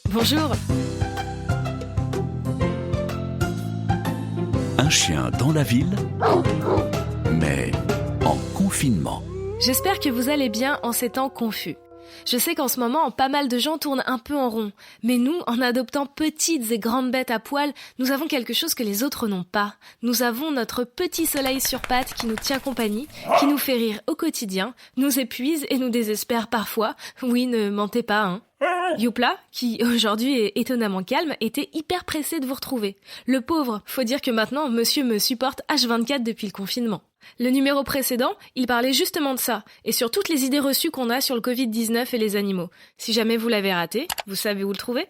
Bonjour. Un chien dans la ville, mais en confinement. J'espère que vous allez bien en ces temps confus. Je sais qu'en ce moment, pas mal de gens tournent un peu en rond. Mais nous, en adoptant petites et grandes bêtes à poil, nous avons quelque chose que les autres n'ont pas. Nous avons notre petit soleil sur pattes qui nous tient compagnie, qui nous fait rire au quotidien, nous épuise et nous désespère parfois. Oui, ne mentez pas, hein. Youpla, qui aujourd'hui est étonnamment calme, était hyper pressé de vous retrouver. Le pauvre, faut dire que maintenant, monsieur me supporte H24 depuis le confinement. Le numéro précédent, il parlait justement de ça, et sur toutes les idées reçues qu'on a sur le Covid-19 et les animaux. Si jamais vous l'avez raté, vous savez où le trouver ?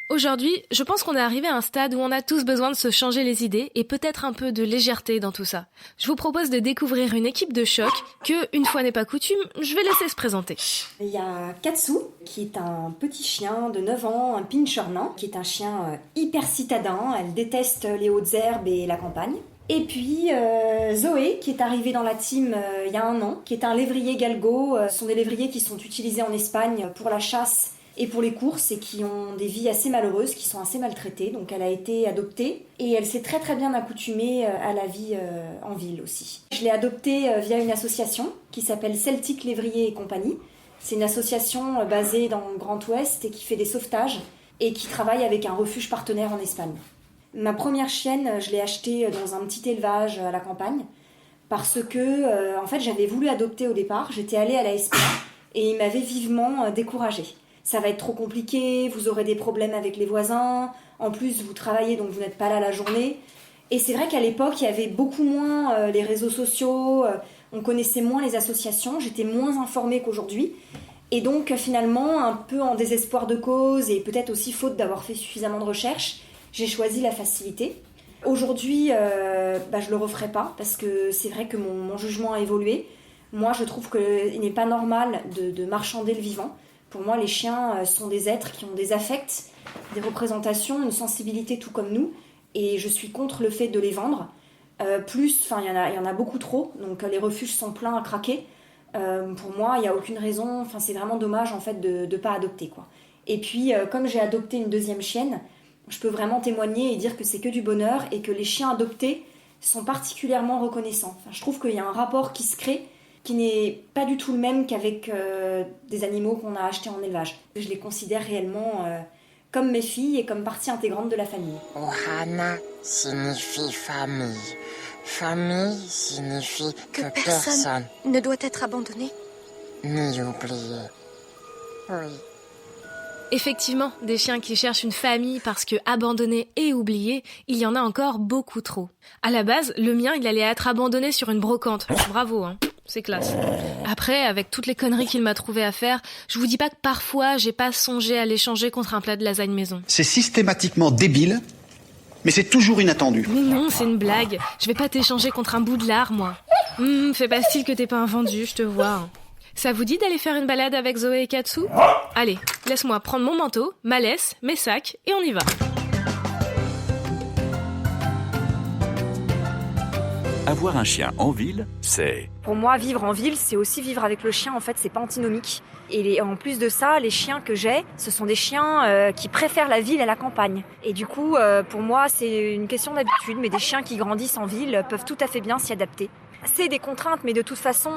Aujourd'hui, je pense qu'on est arrivé à un stade où on a tous besoin de se changer les idées et peut-être un peu de légèreté dans tout ça. Je vous propose de découvrir une équipe de choc que, une fois n'est pas coutume, je vais laisser se présenter. Il y a Katsu, qui est un petit chien de 9 ans, un pincher nain, qui est un chien hyper citadin. Elle déteste les hautes herbes et la campagne. Et puis Zoé, qui est arrivée dans la team il y a 1 an, qui est un lévrier galgo. Ce sont des lévriers qui sont utilisés en Espagne pour la chasse et pour les courses et qui ont des vies assez malheureuses, qui sont assez maltraitées. Donc elle a été adoptée et elle s'est très très bien accoutumée à la vie en ville aussi. Je l'ai adoptée via une association qui s'appelle Celtic Lévrier et Compagnie. C'est une association basée dans le Grand Ouest et qui fait des sauvetages et qui travaille avec un refuge partenaire en Espagne. Ma première chienne, je l'ai achetée dans un petit élevage à la campagne parce que en fait, j'avais voulu adopter au départ. J'étais allée à la SPA et il m'avait vivement découragée. Ça va être trop compliqué, vous aurez des problèmes avec les voisins, en plus vous travaillez donc vous n'êtes pas là la journée. Et c'est vrai qu'à l'époque, il y avait beaucoup moins les réseaux sociaux, on connaissait moins les associations, j'étais moins informée qu'aujourd'hui. Et donc finalement, un peu en désespoir de cause et peut-être aussi faute d'avoir fait suffisamment de recherches, j'ai choisi la facilité. Aujourd'hui, je le referai pas parce que c'est vrai que mon jugement a évolué. Moi, je trouve qu'il n'est pas normal de marchander le vivant. Pour moi, les chiens sont des êtres qui ont des affects, des représentations, une sensibilité tout comme nous. Et je suis contre le fait de les vendre. Il y en a beaucoup trop. Donc les refuges sont pleins à craquer. Pour moi, il n'y a aucune raison. C'est vraiment dommage en fait de ne pas adopter, quoi. Et puis, comme j'ai adopté une deuxième chienne, je peux vraiment témoigner et dire que c'est que du bonheur et que les chiens adoptés sont particulièrement reconnaissants. Je trouve qu'il y a un rapport qui se crée qui n'est pas du tout le même qu'avec des animaux qu'on a achetés en élevage. Je les considère réellement comme mes filles et comme partie intégrante de la famille. Ohana signifie famille. Famille signifie que personne ne doit être abandonné ni oublié. Oui. Effectivement, des chiens qui cherchent une famille parce que abandonnés et oubliés, il y en a encore beaucoup trop. À la base, le mien, il allait être abandonné sur une brocante. Bravo, hein. C'est classe. Après, avec toutes les conneries qu'il m'a trouvé à faire, je vous dis pas que parfois, j'ai pas songé à l'échanger contre un plat de lasagne maison. C'est systématiquement débile, mais c'est toujours inattendu. Mais non, c'est une blague. Je vais pas t'échanger contre un bout de lard, moi. Fais pas style que t'es pas un vendu, je te vois. Hein. Ça vous dit d'aller faire une balade avec Zoé et Katsu ? Allez, laisse-moi prendre mon manteau, ma laisse, mes sacs, et on y va. Avoir un chien en ville, c'est... Pour moi, vivre en ville, c'est aussi vivre avec le chien. En fait, c'est pas antinomique. Et en plus de ça, les chiens que j'ai, ce sont des chiens qui préfèrent la ville à la campagne. Et du coup, pour moi, c'est une question d'habitude. Mais des chiens qui grandissent en ville peuvent tout à fait bien s'y adapter. C'est des contraintes, mais de toute façon...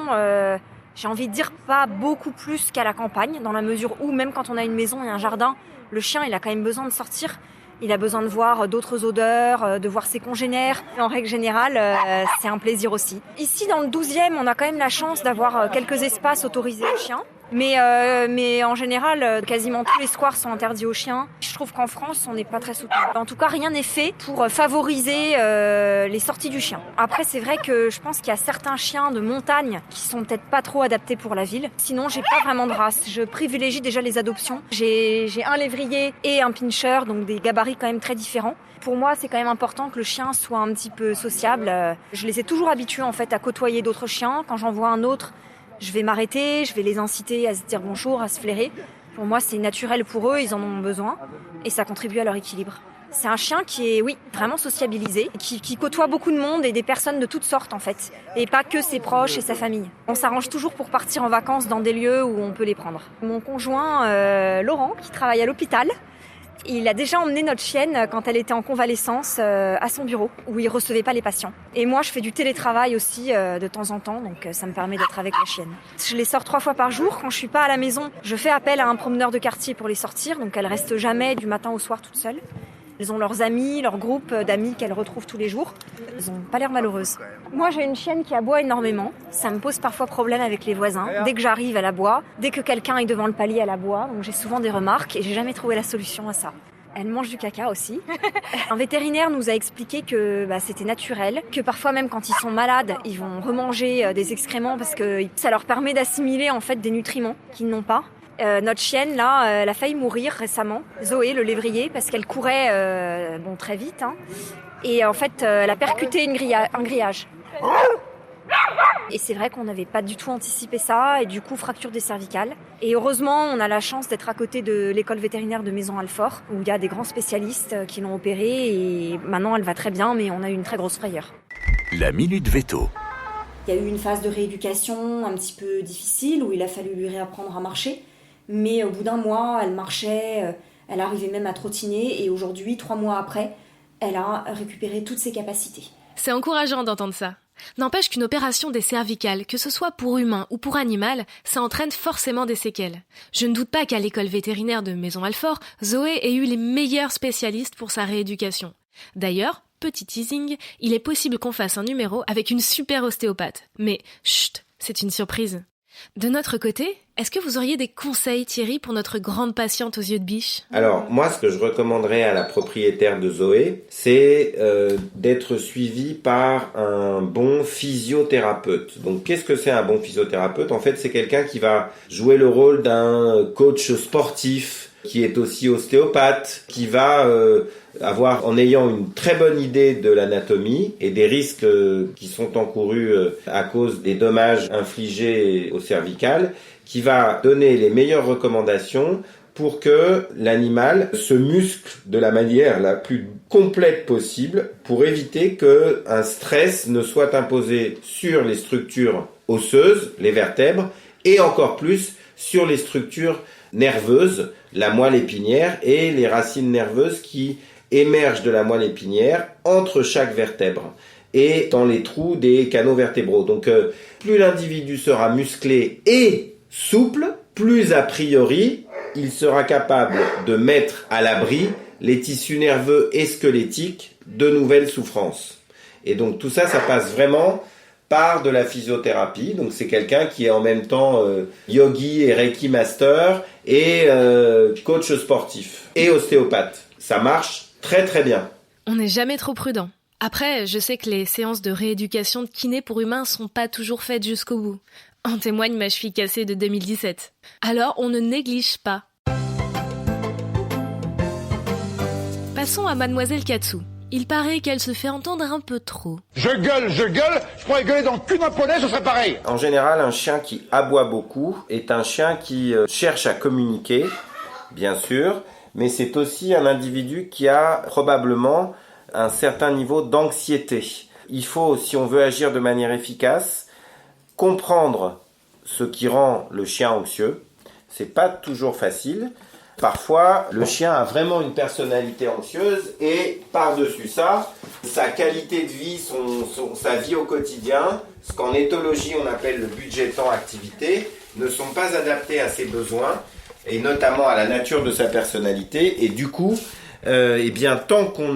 j'ai envie de dire pas beaucoup plus qu'à la campagne, dans la mesure où même quand on a une maison et un jardin, le chien il a quand même besoin de sortir. Il a besoin de voir d'autres odeurs, de voir ses congénères. En règle générale, c'est un plaisir aussi. Ici, dans le 12e, on a quand même la chance d'avoir quelques espaces autorisés aux chiens. Mais en général, quasiment tous les squares sont interdits aux chiens. Je trouve qu'en France, on n'est pas très soutenu. En tout cas, rien n'est fait pour favoriser les sorties du chien. Après, c'est vrai que je pense qu'il y a certains chiens de montagne qui sont peut-être pas trop adaptés pour la ville. Sinon, j'ai pas vraiment de race. Je privilégie déjà les adoptions. J'ai un lévrier et un pincher, donc des gabarits quand même très différents. Pour moi, c'est quand même important que le chien soit un petit peu sociable. Je les ai toujours habitués en fait à côtoyer d'autres chiens. Quand j'en vois un autre, je vais m'arrêter, je vais les inciter à se dire bonjour, à se flairer. Pour moi, c'est naturel pour eux, ils en ont besoin et ça contribue à leur équilibre. C'est un chien qui est, oui, vraiment sociabilisé, qui côtoie beaucoup de monde et des personnes de toutes sortes en fait, et pas que ses proches et sa famille. On s'arrange toujours pour partir en vacances dans des lieux où on peut les prendre. Mon conjoint, Laurent, qui travaille à l'hôpital, Il a déjà emmené notre chienne quand elle était en convalescence à son bureau où il recevait pas les patients. Et moi je fais du télétravail aussi de temps en temps, donc ça me permet d'être avec la chienne. Je les sors 3 fois par jour. Quand je suis pas à la maison, je fais appel à un promeneur de quartier pour les sortir, donc elles restent jamais du matin au soir toutes seules. Elles ont leurs amis, leur groupe d'amis qu'elles retrouvent tous les jours. Elles n'ont pas l'air malheureuses. Moi, j'ai une chienne qui aboie énormément. Ça me pose parfois problème avec les voisins. Dès que j'arrive, elle aboie. Dès que quelqu'un est devant le palier, elle aboie. Donc j'ai souvent des remarques et j'ai jamais trouvé la solution à ça. Elle mange du caca aussi. Un vétérinaire nous a expliqué que c'était naturel, que parfois même quand ils sont malades, ils vont remanger des excréments parce que ça leur permet d'assimiler en fait des nutriments qu'ils n'ont pas. Notre chienne, là, elle a failli mourir récemment, Zoé, le lévrier, parce qu'elle courait très vite. Et en fait, elle a percuté un grillage. Et c'est vrai qu'on n'avait pas du tout anticipé ça, et du coup, fracture des cervicales. Et heureusement, on a la chance d'être à côté de l'école vétérinaire de Maison-Alfort, où il y a des grands spécialistes qui l'ont opérée, et maintenant, elle va très bien, mais on a eu une très grosse frayeur. La Minute Veto. Il y a eu une phase de rééducation un petit peu difficile, où il a fallu lui réapprendre à marcher. Mais au bout d'un mois, elle marchait, elle arrivait même à trottiner et aujourd'hui, 3 mois après, elle a récupéré toutes ses capacités. C'est encourageant d'entendre ça. N'empêche qu'une opération des cervicales, que ce soit pour humain ou pour animal, ça entraîne forcément des séquelles. Je ne doute pas qu'à l'école vétérinaire de Maison-Alfort, Zoé ait eu les meilleurs spécialistes pour sa rééducation. D'ailleurs, petit teasing, il est possible qu'on fasse un numéro avec une super ostéopathe. Mais chut, c'est une surprise. De notre côté, est-ce que vous auriez des conseils, Thierry, pour notre grande patiente aux yeux de biche ? Alors, moi, ce que je recommanderais à la propriétaire de Zoé, c'est d'être suivie par un bon physiothérapeute. Donc, qu'est-ce que c'est un bon physiothérapeute ? En fait, c'est quelqu'un qui va jouer le rôle d'un coach sportif, qui est aussi ostéopathe, qui va avoir, en ayant une très bonne idée de l'anatomie et des risques qui sont encourus à cause des dommages infligés aux cervicales, qui va donner les meilleures recommandations pour que l'animal se muscle de la manière la plus complète possible pour éviter qu'un stress ne soit imposé sur les structures osseuses, les vertèbres, et encore plus sur les structures nerveuses, la moelle épinière et les racines nerveuses qui émergent de la moelle épinière entre chaque vertèbre et dans les trous des canaux vertébraux. Donc plus l'individu sera musclé et souple, plus a priori il sera capable de mettre à l'abri les tissus nerveux et squelettiques de nouvelles souffrances. Et donc tout ça, ça passe vraiment par de la physiothérapie. Donc c'est quelqu'un qui est en même temps yogi et reiki master et coach sportif et ostéopathe. Ça marche très très bien. On n'est jamais trop prudent. Après, je sais que les séances de rééducation de kiné pour humains sont pas toujours faites jusqu'au bout. En témoigne ma cheville cassée de 2017. Alors, on ne néglige pas. Passons à Mademoiselle Katsu. Il paraît qu'elle se fait entendre un peu trop. Je gueule, je pourrais gueuler dans le cul d'un poney, ce serait pareil. En général, un chien qui aboie beaucoup est un chien qui cherche à communiquer, bien sûr, mais c'est aussi un individu qui a probablement un certain niveau d'anxiété. Il faut, si on veut agir de manière efficace, comprendre ce qui rend le chien anxieux. C'est pas toujours facile. Parfois, le chien a vraiment une personnalité anxieuse et par-dessus ça, sa qualité de vie, sa vie au quotidien, ce qu'en éthologie on appelle le budget temps-activité, ne sont pas adaptés à ses besoins et notamment à la nature de sa personnalité. Et du coup, tant qu'on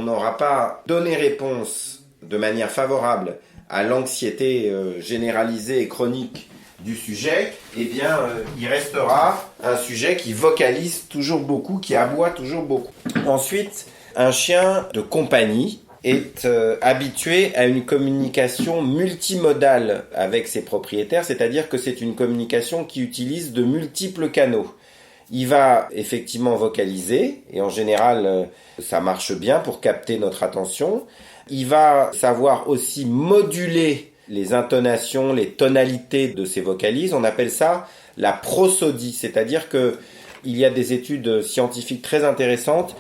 n'aura pas donné réponse de manière favorable à l'anxiété généralisée et chronique du sujet, il restera un sujet qui vocalise toujours beaucoup, qui aboie toujours beaucoup. Ensuite, un chien de compagnie est habitué à une communication multimodale avec ses propriétaires, c'est-à-dire que c'est une communication qui utilise de multiples canaux. Il va effectivement vocaliser, et en général, ça marche bien pour capter notre attention. Il va savoir aussi moduler les intonations, les tonalités de ces vocalises. On appelle ça la prosodie, c'est-à-dire que il y a des études scientifiques très intéressantes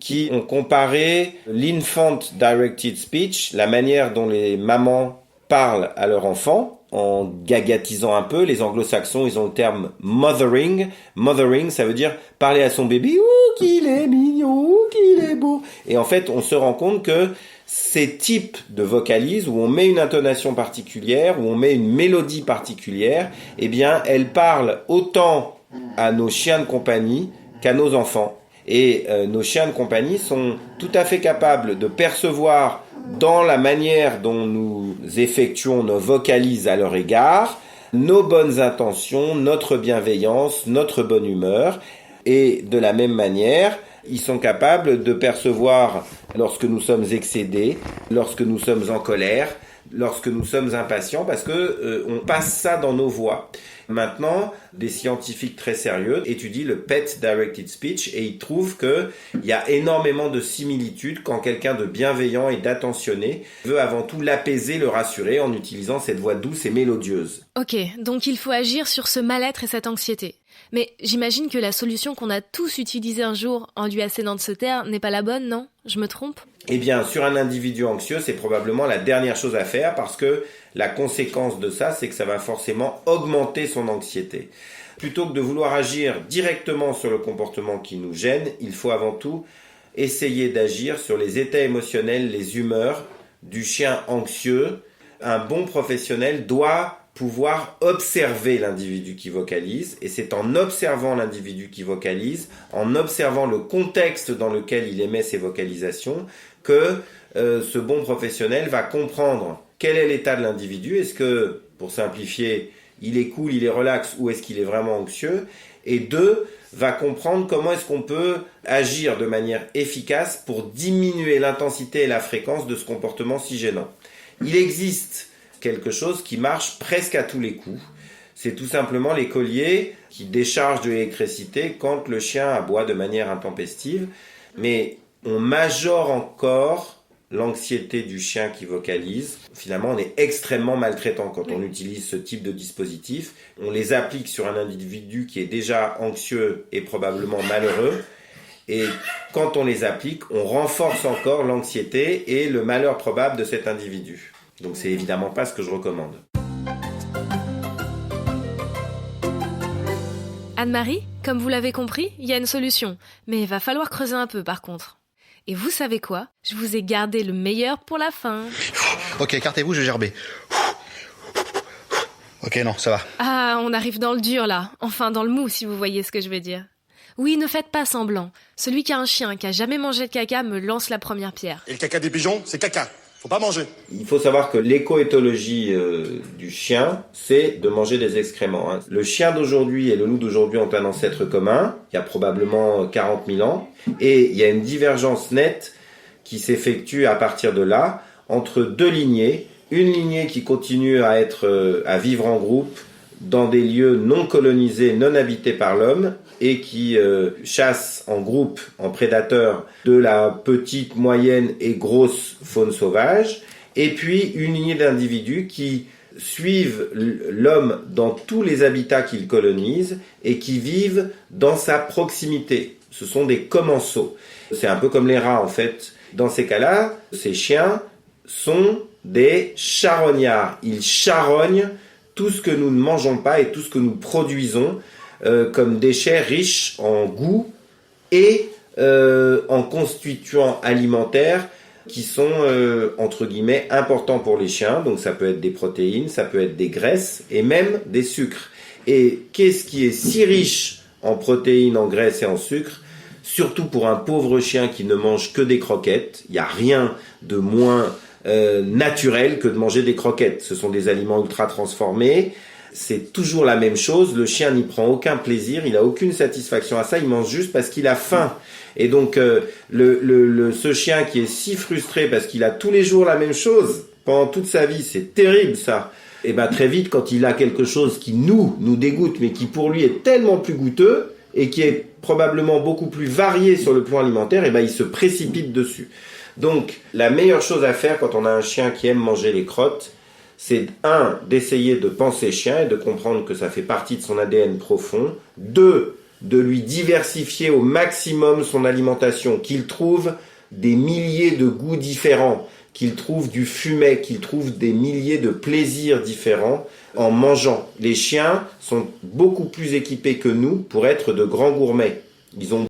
qui ont comparé l'infant directed speech, la manière dont les mamans parlent à leur enfant, en gagatisant un peu. Les anglo-saxons, ils ont le terme mothering. Mothering, ça veut dire parler à son bébé. Ouh, qu'il est mignon, ouh, qu'il est beau. Et en fait, on se rend compte que ces types de vocalises, où on met une intonation particulière, où on met une mélodie particulière, eh bien, elles parlent autant à nos chiens de compagnie qu'à nos enfants. Et nos chiens de compagnie sont tout à fait capables de percevoir dans la manière dont nous effectuons nos vocalises à leur égard, nos bonnes intentions, notre bienveillance, notre bonne humeur. Et de la même manière, ils sont capables de percevoir lorsque nous sommes excédés, lorsque nous sommes en colère, lorsque nous sommes impatients, parce que on passe ça dans nos voix. Maintenant, des scientifiques très sérieux étudient le Pet Directed Speech et ils trouvent qu'il y a énormément de similitudes quand quelqu'un de bienveillant et d'attentionné veut avant tout l'apaiser, le rassurer en utilisant cette voix douce et mélodieuse. Ok, donc il faut agir sur ce mal-être et cette anxiété. Mais j'imagine que la solution qu'on a tous utilisée un jour en lui assénant de se taire n'est pas la bonne, non ? Je me trompe ? Eh bien, sur un individu anxieux, c'est probablement la dernière chose à faire parce que la conséquence de ça, c'est que ça va forcément augmenter son anxiété. Plutôt que de vouloir agir directement sur le comportement qui nous gêne, il faut avant tout essayer d'agir sur les états émotionnels, les humeurs du chien anxieux. Un bon professionnel doit pouvoir observer l'individu qui vocalise, et c'est en observant l'individu qui vocalise, en observant le contexte dans lequel il émet ses vocalisations, que ce bon professionnel va comprendre quel est l'état de l'individu. Est-ce que, pour simplifier, il est cool, il est relax, ou est-ce qu'il est vraiment anxieux? Et deux, va comprendre comment est-ce qu'on peut agir de manière efficace pour diminuer l'intensité et la fréquence de ce comportement si gênant. Il existe quelque chose qui marche presque à tous les coups. C'est tout simplement les colliers qui déchargent de l'électricité quand le chien aboie de manière intempestive. Mais on majore encore l'anxiété du chien qui vocalise. Finalement, on est extrêmement maltraitant quand on utilise ce type de dispositif. On les applique sur un individu qui est déjà anxieux et probablement malheureux. Et quand on les applique, on renforce encore l'anxiété et le malheur probable de cet individu. Donc c'est évidemment pas ce que je recommande. Anne-Marie, comme vous l'avez compris, il y a une solution. Mais il va falloir creuser un peu par contre. Et vous savez quoi ? Je vous ai gardé le meilleur pour la fin. Ok, écartez-vous, je vais gerber. Ok, non, ça va. Ah, on arrive dans le dur là. Enfin, dans le mou, si vous voyez ce que je veux dire. Oui, ne faites pas semblant. Celui qui a un chien qui a jamais mangé de caca me lance la première pierre. Et le caca des pigeons, c'est caca. Faut pas manger. Il faut savoir que l'écoéthologie du chien, c'est de manger des excréments. Le chien d'aujourd'hui et le loup d'aujourd'hui ont un ancêtre commun, il y a probablement 40 000 ans, et il y a une divergence nette qui s'effectue à partir de là entre deux lignées. Une lignée qui continue à vivre en groupe dans des lieux non colonisés, non habités par l'homme, et qui chasse en groupe, en prédateurs, de la petite, moyenne et grosse faune sauvage, et puis une lignée d'individus qui suivent l'homme dans tous les habitats qu'il colonise et qui vivent dans sa proximité. Ce sont des commensaux. C'est un peu comme les rats en fait. Dans ces cas-là, ces chiens sont des charognards. Ils charognent tout ce que nous ne mangeons pas et tout ce que nous produisons comme déchets riches en goût et en constituants alimentaires qui sont entre guillemets importants pour les chiens. Donc ça peut être des protéines, ça peut être des graisses et même des sucres. Et qu'est-ce qui est si riche en protéines, en graisses et en sucre, surtout pour un pauvre chien qui ne mange que des croquettes? Il n'y a rien de moins naturel que de manger des croquettes. Ce sont des aliments ultra transformés. C'est toujours la même chose. Le chien n'y prend aucun plaisir. Il n'a aucune satisfaction à ça. Il mange juste parce qu'il a faim. Et donc, ce chien qui est si frustré parce qu'il a tous les jours la même chose pendant toute sa vie, c'est terrible ça. Et ben très vite, quand il a quelque chose qui nous dégoûte, mais qui pour lui est tellement plus goûteux et qui est probablement beaucoup plus varié sur le plan alimentaire, et ben il se précipite dessus. Donc, la meilleure chose à faire quand on a un chien qui aime manger les crottes, c'est d'essayer de penser chien et de comprendre que ça fait partie de son ADN profond. 2, de lui diversifier au maximum son alimentation, qu'il trouve des milliers de goûts différents, qu'ils trouvent du fumet, qu'ils trouvent des milliers de plaisirs différents en mangeant. Les chiens sont beaucoup plus équipés que nous pour être de grands gourmets. Ils ont